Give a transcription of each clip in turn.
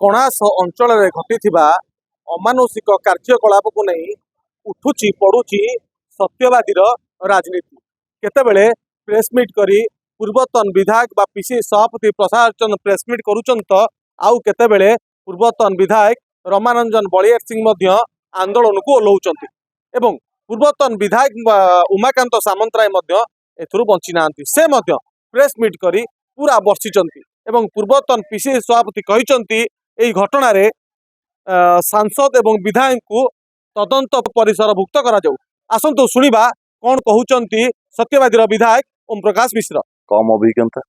कणास अंचल घटी अमानुषिक कार्यकलाप को नहीं उठुची पड़ुची सत्यवादी राजनीति। केतेबेले प्रेसमिट करी पूर्वतन विधायक बा पीसी सभापति प्रसाद चंद्र प्रेसमिट करुचन तो आउ केतेबेले पूर्वतन विधायक रमानंजन बलियार सिंह आंदोलन को ओह्लाउचंती एवं पूर्वतन विधायक उमाकांत सामंतराय एथुरु बंची नांती से प्रेसमिट करी पूरा बर्षिचंती एवं पूर्वतन पीसी सभापति कहिचंती एई घटना रे सांसद एवं विधायक को तदंत परिसर भुक्त करा जाऊ। आसंतु सुनिबा कौन कहउचंती सत्यवादी विधायक ओम प्रकाश मिश्र। कम अभिज्ञता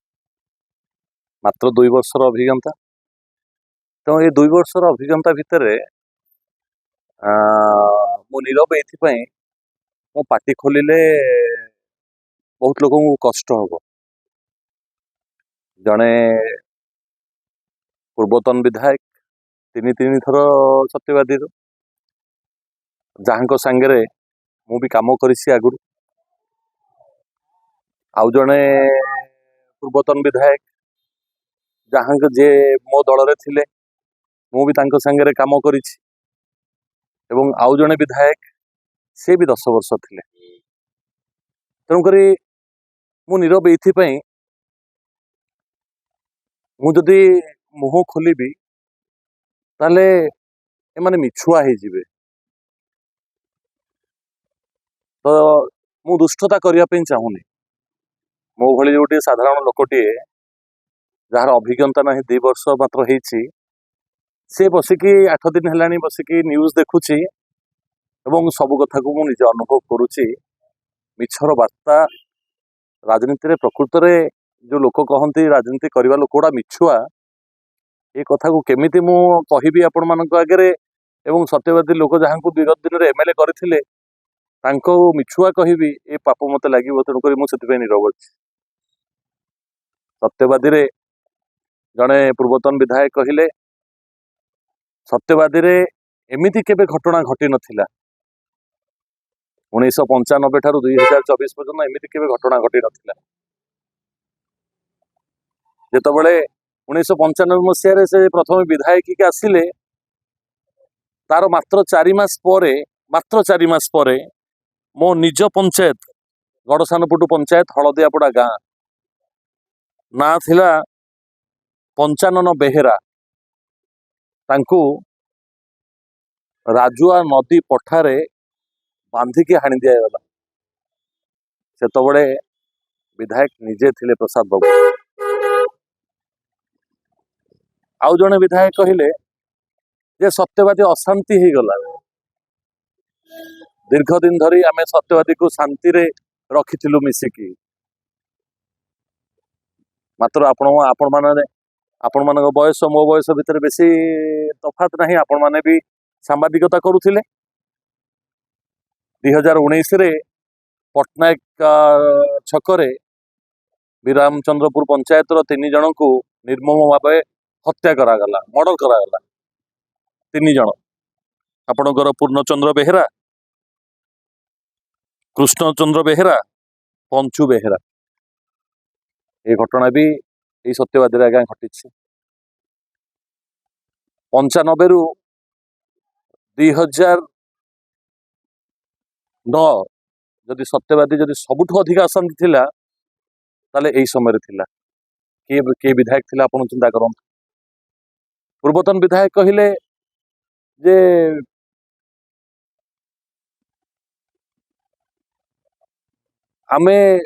मात्र 2 वर्षर अभिज्ञता तो ये 2 वर्षर अभिज्ञता भितर मु नीरव ये मो पार्टी खोलिले बहुत लोक कष्ट हम। जड़े पूर्वतन विधायक 3 थर सत्यवादी जहाँ सांगे मु भी काम करी आगु आउ जड़े पूर्वतन विधायक जहाँ जे मो दल रे थिले मु भी तांको सांगे काम करी एवं आउ जड़े विधायक से भी 10 वर्ष थिले। तेणुक मु नीरव ये मु जदि मुह खोलि ताले एमाने मिछुआ हो जिवे तो मु दुष्टता करने चाहूनी। मो भली गोटे साधारण लोकटे जार अभिज्ञता ना 2 वर्ष मात्र होती से बसिकी 8 दिन है बसिकी न्यूज देखुची एवं सब कथा को मुझे अनुभव करुच्ची। मिछर वार्ता राजनीति प्रकृत में जो लोक कहते राजनीति करवा लोक गुड़ा मिछुआ ये कथा को केमिति मु कहिबी आपण मानक आगे एवं सत्यवादी लोक जहाँ को विगत दिन में एमएलए करथिले तांको मिछुआ कहिबी ये पाप मते लागिबो। तेणुक मुझे नीरव अछि। सत्यवादी रे जड़े पूर्वतन विधायक कहले सत्यवादी रे एमिति केबे घटना घटी नथिला 1995 ठारू 2024 पर्यंत एमिति केबे घटना घटी नथिला। जेतबेले 1995 मसीह से प्रथम विधायक के आसिले तार मात्र 4 मास पर मो निज पंचायत गड़सानपुटू पंचायत हलदियापड़ा गाँ ना थिला 55 बेहेरा तांकू राजुआ नदी पठारे बांधिकी हाणी दिगला। से विधायक निजे थिले प्रसाद बाबू। आउ जने विधायक कहले जे सत्यवादी अशांति हो गला दीर्घ दिन धरी आमे सत्यवादी को शांति रे रखिथिलु मिसिकी मात्र आपण मान बयस मो बयस भितर बेसी तफात नहीं। आपण माने भी सांबादिकता करुथिले 2019 रे पटनायक छकरे विरामचंद्रपुर पंचायत 3 जन को निर्मम भाव हत्या करागला मर्डर करागला। 3 जन आपणकर पूर्णचंद्र बेहेरा कृष्णचंद्र बेहेरा पंचु बेहेरा ये घटना भी ये सत्यवादी आज्ञा घटी 95 रु 2009 जदि सत्यवादी जदि सबुठ अधिक अशांति थिला ताले एई समय थिला के विधायक थिला आपण चिंता करन। पूर्वतन विधायक कहले जे आमे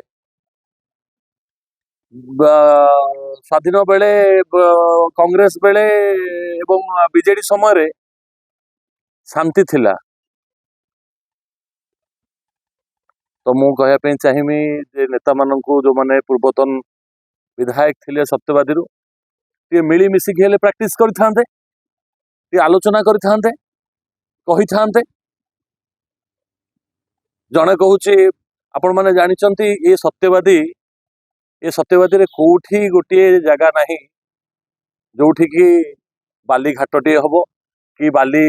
स्वाधीन बेले कांग्रेस बेले एवं बीजेडी समय रे शांति थिला। तो मु कहया चाहिए जे नेता माननकु जो माने पूर्वतन विधायक थिले सत्यवादी रु टे मिली मिसिकी हेले प्रैक्टिस करिथांते टे आलोचना करिथांते कहि थांते। जणे कहूची आपण माने जानिचंती ये सत्यवादी रे कोठी गोटे जगह नहीं जोठी की बाली घाटटे हम कि बाली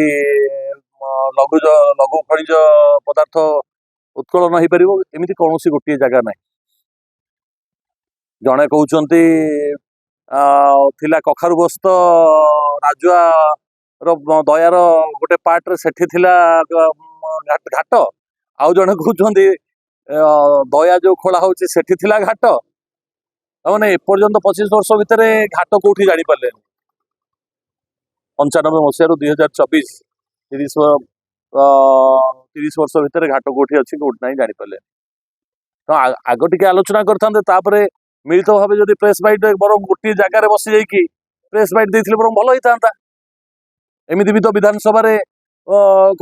लघु खनिज पदार्थ उत्कलन हो पार एमती कौन गोटे जगह ना। जड़े कहते थिला कखारु बस्त राजुआ दयार गोटे पार्ट रे सेठी थिला घाट आउ जने कहउछन्ती दया जो खोला होची सेठी थिला घाट ताने एपर्यंत 25 वर्ष भितर घाट कोठी जानी पारले 95 मसीह रु 2024 30 30 वर्ष भितर घाट कोठी अछि कोठी नाही जानी पारले तो आगो टिके आलोचना करथांते तापरे मिलित भाव जदि प्रेस बाइट बर गोटे जगार बसी जाइकी प्रेस बाइट देथिले बर भलो होइतांता एमिति भी तो विधानसभा रे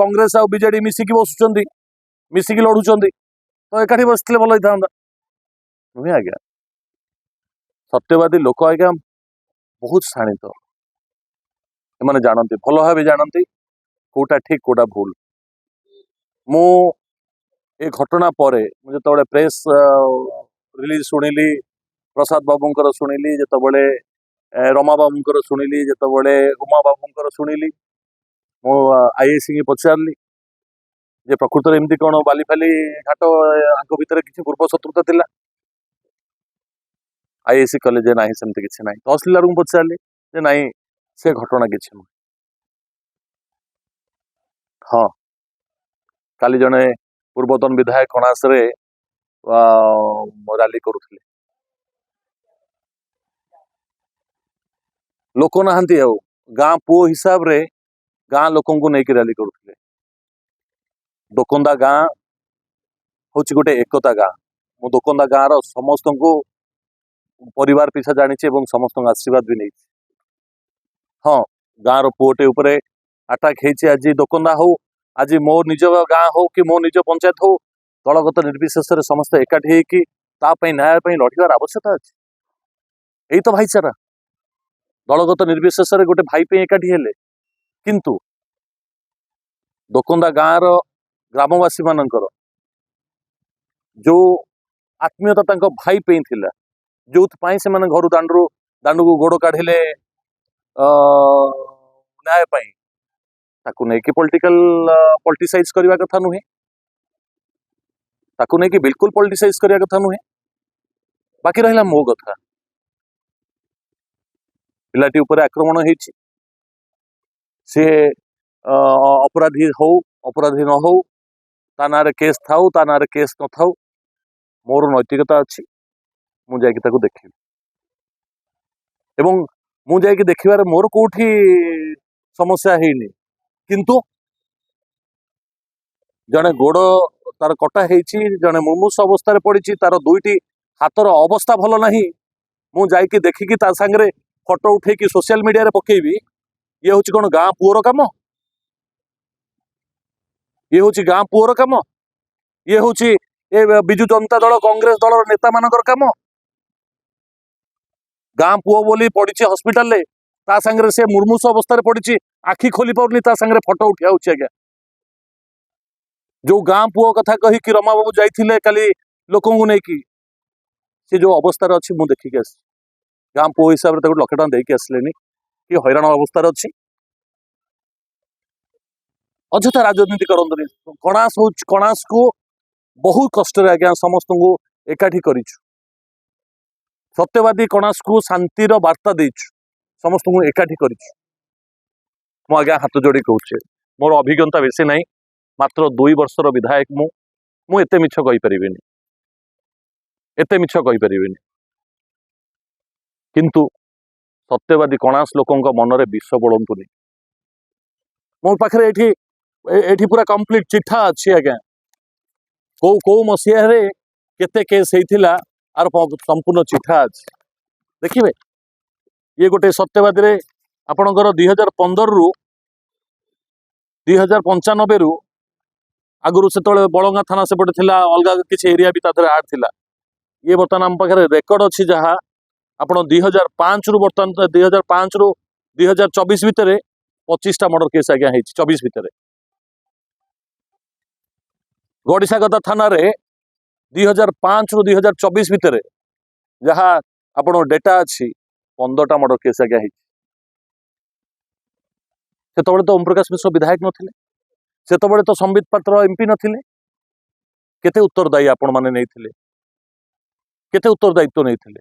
कांग्रेस आ बीजेडी मिसिकी बसुचंदी मिसिकी लढुचंदी तो एकाठी बसथिले भलो होइतांता नुहे आज्ञा सत्यवादी लोक आज्ञा बहुत शाणित एमाने जानती भल भाव जानती कोटा ठीक कोटा भूल मु ए घटना परे जो प्रेस रिलीज शुणिली प्रसाद बाबूंकर शुणिली जो रमा बाबूंकर शुणिली जो उमा बाबूंकर शुणिली मो आईएसी की पचारि जे प्रकृत में एमती कौन बाली फाली घाट आंक भितर किसी पूर्व शत्रुता थिला आईएसी कले जे नाही सेमती किछि नाही तहसीलदार को पचारि जे नाही से घटना किछि नुह हाँ काली जने पूर्वतन विधायक कणास रे रैली करुथिले लोक नाहंती आउ गाँ पुओ हिसाब रे गाँ लोकन को नेकी रैली करुथिले दोकंदा गाँ होची गोटे एकता गाँ मो दोकंदा गाँ रो समस्त को परिवार पिछा जानी समस्त आशीर्वाद भी नहीं हाँ गाँ रो पुओटे उपरे अटाक होती आज दोकंदा हो आज मो निज गाँ हो कि मो निज पंचायत हो दलगत निर्विशेष समस्त एकाठी होगी न्याय लड़ार आवश्यकता अच्छे यही तो भाईचारा दलगत निर्विशेष गोटे भाई पे एकाठी हेले किंतु दोकंदा गाँ रो ग्रामवासी मानकर जो आत्मीयता तांको भाई पे थिला जो से माने घर दांडू को गोड़ काढ़िले न्याय पाई ताकू नहीं कि पॉलिटिसाइज करवा कथा नुहे ताकू नहीं कि बिल्कुल पॉलिटिसाइज करवा कथा नुहे बाकी रहा मो कथा पिलाटी उपरे आक्रमण होइछि से अपराधी हो अपराधी न हो ता ना रे केस थाउ ता ना रे केस न थाउ मोर नैतिकता अच्छी मु जाइकी ताकू देखिबी एवं मु जाइकी देखिबार मोर कोठी समस्या हेइनी किंतु जने गोड़ तार कटा हेइछि जने मुमुस अवस्था रे पड़िछि तार दुईटी हाथर अवस्था भल नाही मु जाइकी देखिकी ता संगे फोटो उठेकी सोशल मीडिया रे पकेबी ये होछि कोन गाँ पुओर काम ये होछि गाँ पुओर काम ये होछि ए बिजु जनता दल कांग्रेस दल नेता मानकर काम गाँ पुओ बोली पड़ी हस्पिटाल ता संगे से मुर्मुष अवस्था पड़ी आखि खोली पारनी ता संगे फोटो उठा आज्ञा जो गाँ पुओ कथा कही कि रमा बाबू जाइथिले काली लोकों को नेकी से जो अवस्था अच्छी मु देखिक आस गाँ पुओ हिसाब से लक्षे टका देकी आसले कि हैरान अवस्था अच्छी अଯଥା राजनीति करते कणास को बहुत कष्ट आज्ञा समस्त को एकाठी करिछु सत्यवादी कणास को शांतिर वार्ता देछु समस्त को एकाठी करिछु मु आज्ञा हाथ जोड़ी कहूचे मोर अभिज्ञता बेसी नहीं मात्र 2 वर्षर विधायक मु एते मिछ कहि परिबिनी एते मिछ कहि परिबिनी किंतु सत्यवादी कणास लोकंक मनरे विष बोलंतुनी मो पाखरे एठी पूरा कंप्लीट चिठा अच्छी आज्ञा को मसीह रे केते केस होइथिला आर संपूर्ण चिठा अच्छी देखिए ये गोटे सत्यवादी रे आपणकर 2015 रु 2095 रु आगुरी से बड़ंगा थाना सेपटे थिला अलग किसी एरिया भी तादरे आड थिला ये बर्तमान आम पाखे रेकर्ड अच्छी जहाँ आप 2005 रु बर्तमान 2005 रु 2024 भितर 25टा मर्डर केस आज्ञा 24 भितर गड़िसागदा थाना रे 2005 रु 2024 भितर जहाँ आपण डेटा अच्छी 15टा मर्डर केस आज्ञा से तो ओम प्रकाश मिश्र विधायक नथिले से तो संबित पात्र एमपी नथिले केते उत्तरदायी आपण माने नहीं थिले केते उत्तरदायित्व नहीं थिले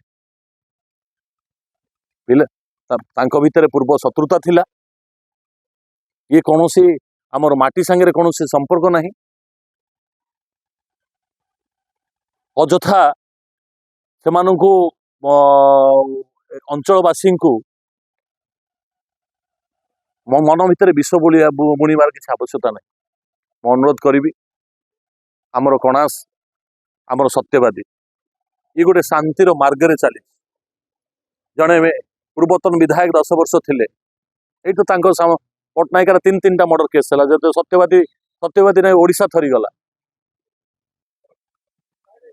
तांको भितर पूर्व शत्रुता थिला ये कौनसी आमर माटी सांगे कौन संपर्क नहीं अजथा से अंचलवासी को मन भितर विष बुणवार किसी आवश्यकता नहीं मैं अनुरोध करी आमर कणास आमर सत्यवादी ये गोटे शांतिर मार्ग चली जड़े पूर्वतन विधायक 10 वर्ष थे ये पट्टनायक 3-3टा मर्डर केस है जो सत्यवादी नहीं ओडिशा थरीगला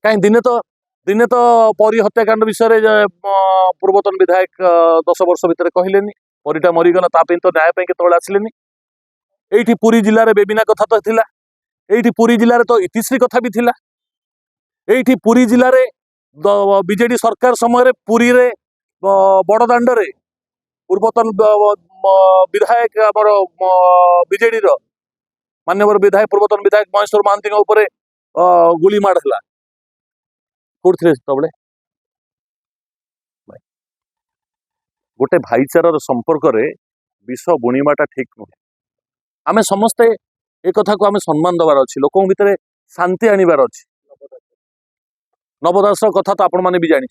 कहीं दिने तो परी हत्याकांड विषय पूर्वतन विधायक 10 वर्ष भितर कहलेनी परीटा मरीगला तो न्याय केतल आसिले ये पुरी जिले में बेबिना कथा तो थिला ये पुरी जिले में तो इतिश्री कथा भी थिला ये पुरी जिले में बीजेडी सरकार समय पुरी रे बड़दाण्ड रे पूर्वतन विधायक आमर बीजेडी मान्यवर विधायक पूर्वतन विधायक महेश्वर महांती गुली माड़ है कौट थे से गोटे भाईचारार संपर्क रे विष बुणीमाटा ठीक नुहे आमे समस्ते एक कथा को आमे सम्मान दबार अच्छी लोक भितर शांति आनिबार अच्छी नवदास कथा तो आपण माने भी जानी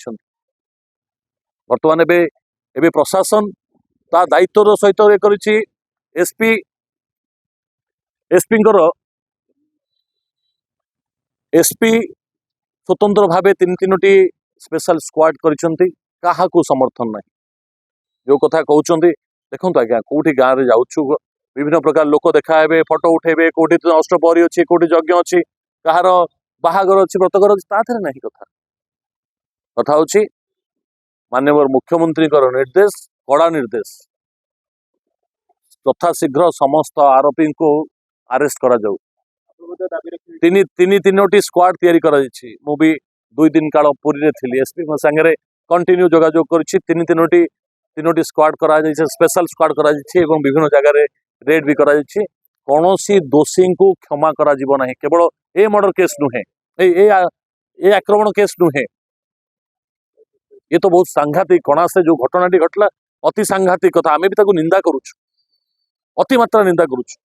बर्तमान एबे प्रशासन ता दायित्वर सहित ये करिछि एसपी स्वतंत्र भावे 3-3टी स्पेशल स्क्वाड करिसंती काहाकू समर्थन नहीं जो कथा कहते देखो आज्ञा कौटी गाँव में जाऊँ विभिन्न प्रकार लोक देखा फोटो उठेबे कौटी अष्टपहरी अच्छी कौटी यज्ञ अच्छी कहार बाहागर अच्छी व्रतघर अच्छी नहीं कथा हूँ माननीय मुख्यमंत्री निर्देश कड़ा निर्देश यथाशीघ्र समस्त आरोपी को अरेस्ट करा जाऊ तीनोटी स्क्वाड तैयारी कराई मु भी 2 दिन काल पुरी थी एसपी सांगे कंटिन्यू जोगाजोग कर तीनोटी स्क्वाड करा स्पेशल स्क्वाड करा विभिन्न जगह रेड भी करा कौन दोषी को क्षमा करा नहीं केवल ए मर्डर केस नुहे ए आक्रमण केस नुहे ये तो बहुत सांघातिक कणास जो घटनाटी घटला अति सांघातिक कथा आमे भी ताको निंदा करूछु अति मात्रा निंदा करूछु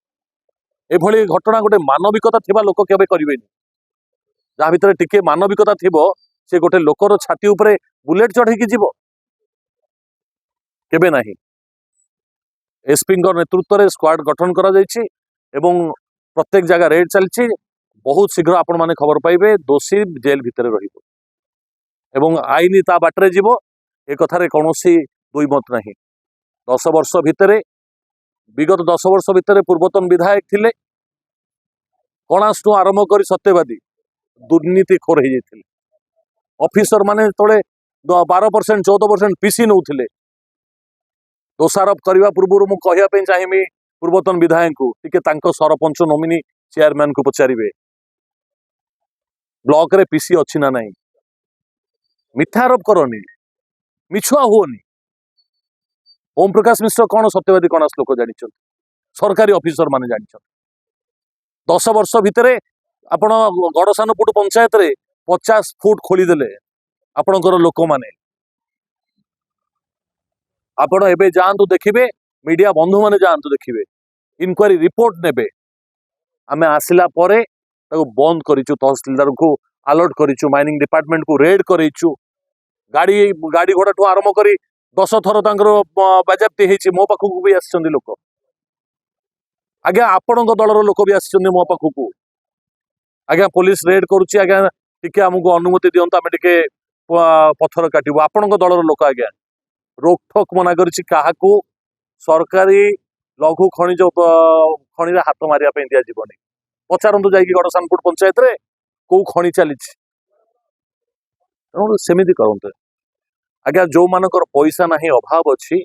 एभली घटना गोटे मानविकता थिबा लोक केबे करिवेनी जहाँ भितर टिके मानविकता थिबो से गोटे लोकर छाती उपरे बुलेट चढ़ेकी जीवो केबे नहीं एसपी नेतृत्व में स्क्वाड गठन करा जायछि एवं प्रत्येक जगह रेड चलछि बहुत शीघ्र आपण माने खबर पाइबे दोषी जेल भितर रहिबो एवं आईन ता बाटरे जीवो ए कथारे कौनसी दुई मत नहीं 10 वर्ष भितर विगत 10 वर्ष भितर पूर्वतन विधायक थिले कणासु आरंभ कर सत्यवादी दुर्नीति खोर हो जाते ऑफिसर माने तले 12% 14% पीसी नौथिले दोषारोप करने पूर्व मु कहवाई चाहिए पूर्वतन विधायक को टिके सरपंच नोमिनी चेयरमैन को पचारे ब्लॉक रे पीसी अच्छी ना नहीं मिथ्या आरोप करनी मिछुआ हुओनी ओम प्रकाश मिश्र कौन सत्यवादी कणास लोक जानी सरकारी ऑफिसर माने जानी 10 वर्ष भितर आपण गड़सानपुट पंचायत रे 50 फुट खोलीदेले आपणकर लोक माने आपण एबे जातु देखिए मीडिया बंधु माने जातु देखिए इनक्वारी रिपोर्ट नेबे आमे आसिला परे ताको बंद करिचु तहसीलदार को अलर्ट करिचु माइनिंग डिपार्टमेंट को रेड करिचु गाड़ी घोड़ा ठू आरंभ करी 10 थर बाजाप्ति होती मो पाखक भी आसिचंदी लोक आज्ञा आपण दलर लोक भी आसिचंदी मो पाखक आज्ञा पुलिस रेड करुच्ची आज्ञा टिके आमको अनुमति दियंतु आमे टिके पत्थर काटिबु आपण दलर लोक आज्ञा रोकठोक मना करिछि काहाकू सरकारी लघु खनिज खनि हाथ मारिया पे दिया जीवनी पचारंतु जाइए गड़सानपुर पंचायत रे को खनि चली सेमिति करते आज्ञा जो मानकर पैसा नहीं अभाव अच्छी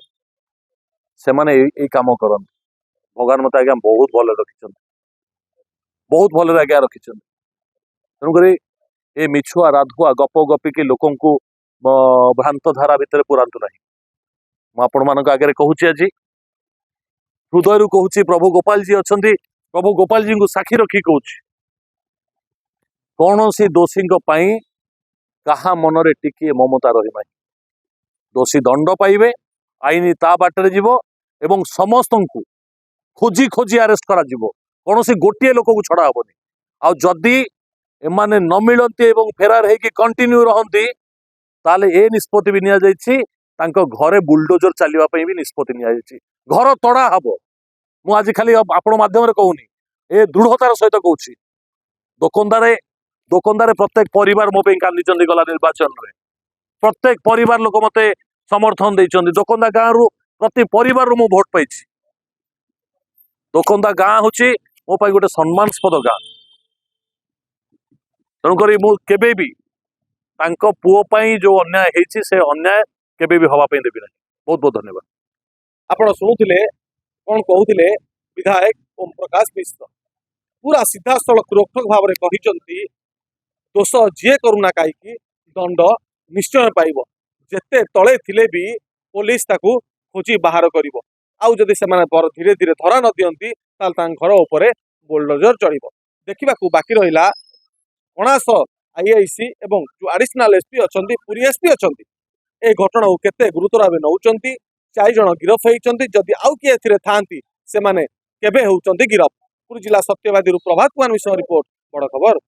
से माने यही काम करते भगवान मत आज्ञा बहुत भल रखी बहुत भल आज्ञा रखी तेणुक ये मिछुआ राधुआ गप गपिकी लोक भ्रांत धारा भितर पुरातु ना मुझे मान आगे कहूँ आज हृदय कहूँ प्रभु गोपाल जी अच्छा प्रभु गोपाल जी को साक्षी रखी कहूँ कौन सी दोषी कहा मनरे टिके ममता रही दोषी दंड पाइबे आईन ता बाटर जीव एवं समस्त को खोजी खोजी अरेस्ट करा जीवो कौन गोटे लोक को छड़ा हेनी आ जदि एमाने न मिलती एवं फेरार होगी कंटिन्यू रहती ताले ए निष्पत्ति भी निया जायछि तांको घरे बुलडोजर चलिबा पई भी निष्पत्ति निया जायछि घर तड़ा हबो मु आज खाली आपण माध्यम रे कहूनी ए दृढ़तार सहित कहूछि दुकानदार प्रत्येक परिवार मो पे कांदी गला निर्वाचन रे प्रत्येक परिवार लोक मते समर्थन देइचंदी दुकानदार गाँ रु प्रति परिवार मु भोट पाइछि दुकानदार गाँ होछि मो पाई गोटे सम्मानस्पद गाँ तेणुकर मु केबे भी तांको पुओ पाई जो अन्याय हेछि से अन्याय केबे भी हवा पाई देबी नहीं बहुत बहुत धन्यवाद आपण शुणुथिले कौन कहूथिले विधायक ओम प्रकाश मिश्र पूरा सीधा सड़क रोकठोक भाव में कहिचंती दोष जी करूना कहीं दंड निश्चय पाइब जेते तले थिले भी पुलिस ताकू खोजी बाहर करिवो आउ जदि सेमाने धीरे धीरे धरा न दियंती ताल तांग घर उपरे बुलडोजर चढ़िबो देखिबाकू बाकी रहिला कणास आईआईसी एवं जो एडिशनल एसपी अछंती पुरी एसपी अछंती ए घटना को केते गुरुतर भाव नौचंती 4 जन गिरफ होइचंती जदि आउ किए एथिरे थांती सेमाने केबे होउचंती गिरफ पुरी जिला सत्यवादी प्रभात कुमार मिश्र रिपोर्ट बड़ खबर।